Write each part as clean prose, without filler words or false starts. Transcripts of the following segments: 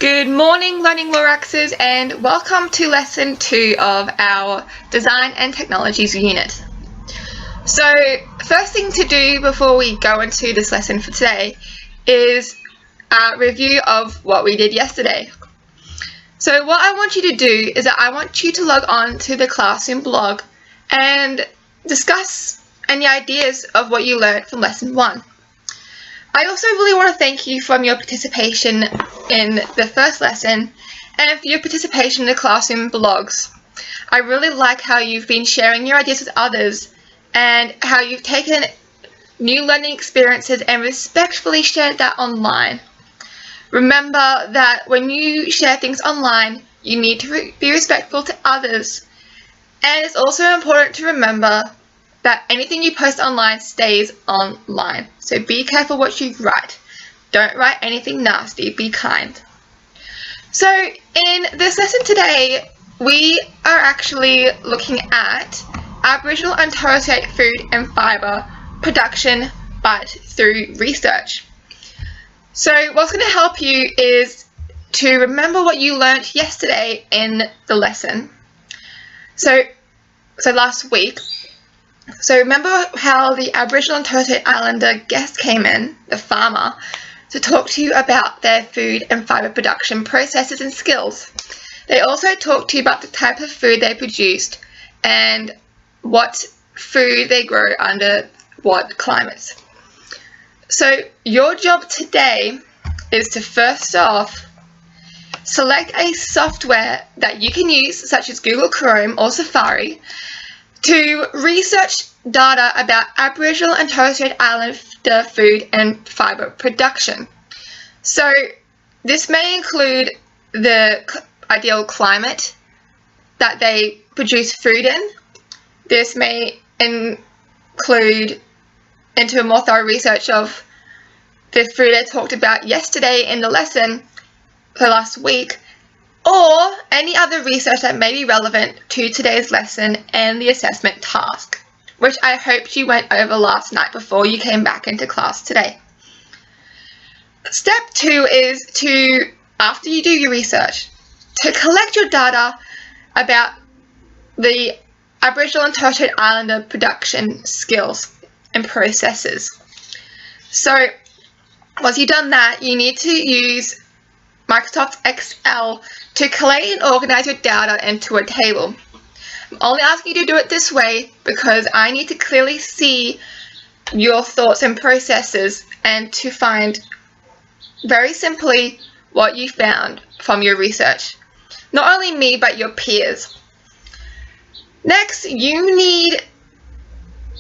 Good morning, Learning Loraxes, and welcome to Lesson 2 of our Design and Technologies unit. So, first thing to do before we go into this lesson for today is a review of what we did yesterday. So what I want you to do is that I want you to log on to the Classroom blog and discuss any ideas of what you learned from Lesson 1. I also really want to thank you for your participation in the first lesson and for your participation in the Classroom blogs. I really like how you've been sharing your ideas with others and how you've taken new learning experiences and respectfully shared that online. Remember that when you share things online, you need to be respectful to others. And it's also important to remember that anything you post online stays online. So be careful what you write. Don't write anything nasty, be kind. So in this lesson today, we are actually looking at Aboriginal and Torres Strait food and fibre production, but through research. So what's going to help you is to remember what you learnt yesterday in the lesson. So last week. So remember how the Aboriginal and Torres Strait Islander guest came in, the farmer, to talk to you about their food and fibre production processes and skills. They also talked to you about the type of food they produced and what food they grow under what climates. So your job today is to first off select a software that you can use, such as Google Chrome or Safari, to research data about Aboriginal and Torres Strait Islander food and fibre production. So this may include the ideal climate that they produce food in. This may include into a more thorough research of the food I talked about yesterday in the lesson for last week, or any other research that may be relevant to today's lesson and the assessment task, which I hope you went over last night before you came back into class today. Step 2 is to, after you do your research, to collect your data about the Aboriginal and Torres Strait Islander production skills and processes. So once you've done that, you need to use Microsoft Excel to collate and organize your data into a table. I'm only asking you to do it this way because I need to clearly see your thoughts and processes and to find very simply what you found from your research. Not only me, but your peers. Next, you need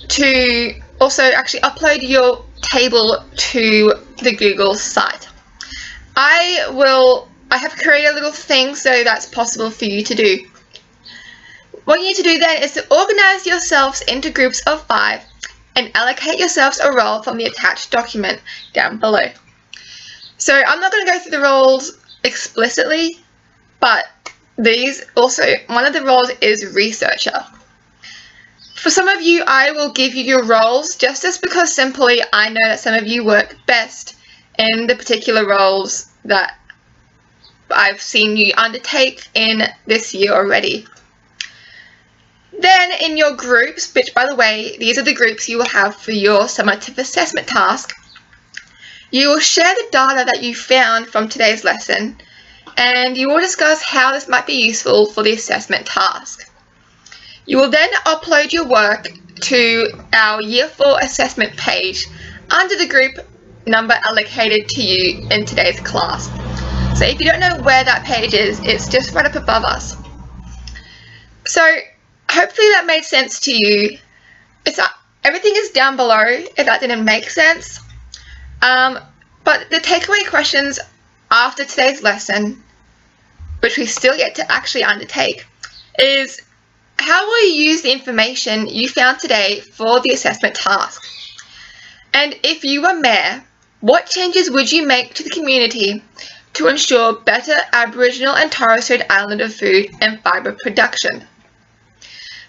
to also actually upload your table to the Google site. I have created a little thing so that's possible for you to do. What you need to do then is to organize yourselves into groups of 5 and allocate yourselves a role from the attached document down below. So I'm not going to go through the roles explicitly, but these also, one of the roles is researcher. For some of you, I will give you your roles just because simply I know that some of you work best in the particular roles that I've seen you undertake in this year already. Then in your groups, which by the way, these are the groups you will have for your summative assessment task, you will share the data that you found from today's lesson and you will discuss how this might be useful for the assessment task. You will then upload your work to our Year 4 assessment page under the group number allocated to you in today's class. So if you don't know where that page is, it's just right up above us. So hopefully that made sense to you. Everything is down below if that didn't make sense. But the takeaway questions after today's lesson, which we still yet to actually undertake, is how will you use the information you found today for the assessment task? And if you were mayor, what changes would you make to the community to ensure better Aboriginal and Torres Strait Islander food and fibre production?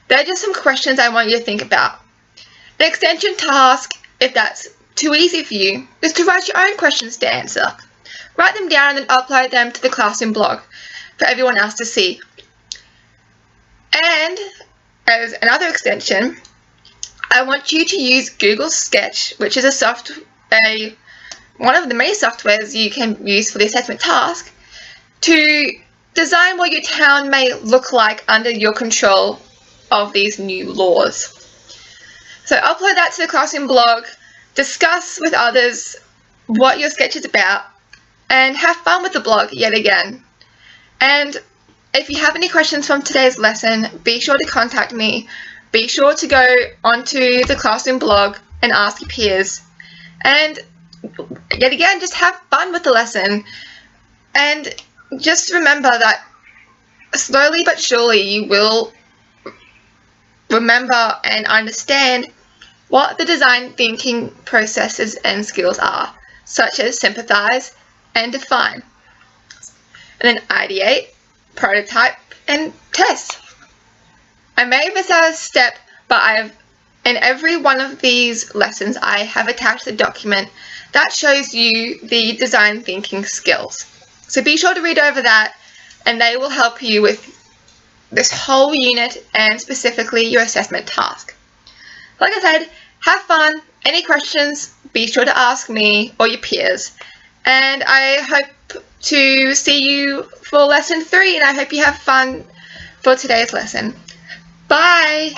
They're just some questions I want you to think about. The extension task, if that's too easy for you, is to write your own questions to answer. write them down and then upload them to the Classroom blog for everyone else to see. And as another extension, I want you to use Google Sketch, which is one of the many softwares you can use for the assessment task, to design what your town may look like under your control of these new laws. So upload that to the Classroom blog, discuss with others what your sketch is about, and have fun with the blog yet again. And if you have any questions from today's lesson, be sure to contact me. Be sure to go onto the Classroom blog and ask your peers. And yet again, just have fun with the lesson. And just remember that slowly but surely you will remember and understand what the design thinking processes and skills are, such as sympathize and define, and then ideate, prototype, and test. I may have missed out a step, but in every one of these lessons I have attached a document that shows you the design thinking skills. So be sure to read over that, and they will help you with this whole unit and specifically your assessment task. Like I said, have fun. Any questions, be sure to ask me or your peers. And I hope to see you for lesson 3, and I hope you have fun for today's lesson. Bye!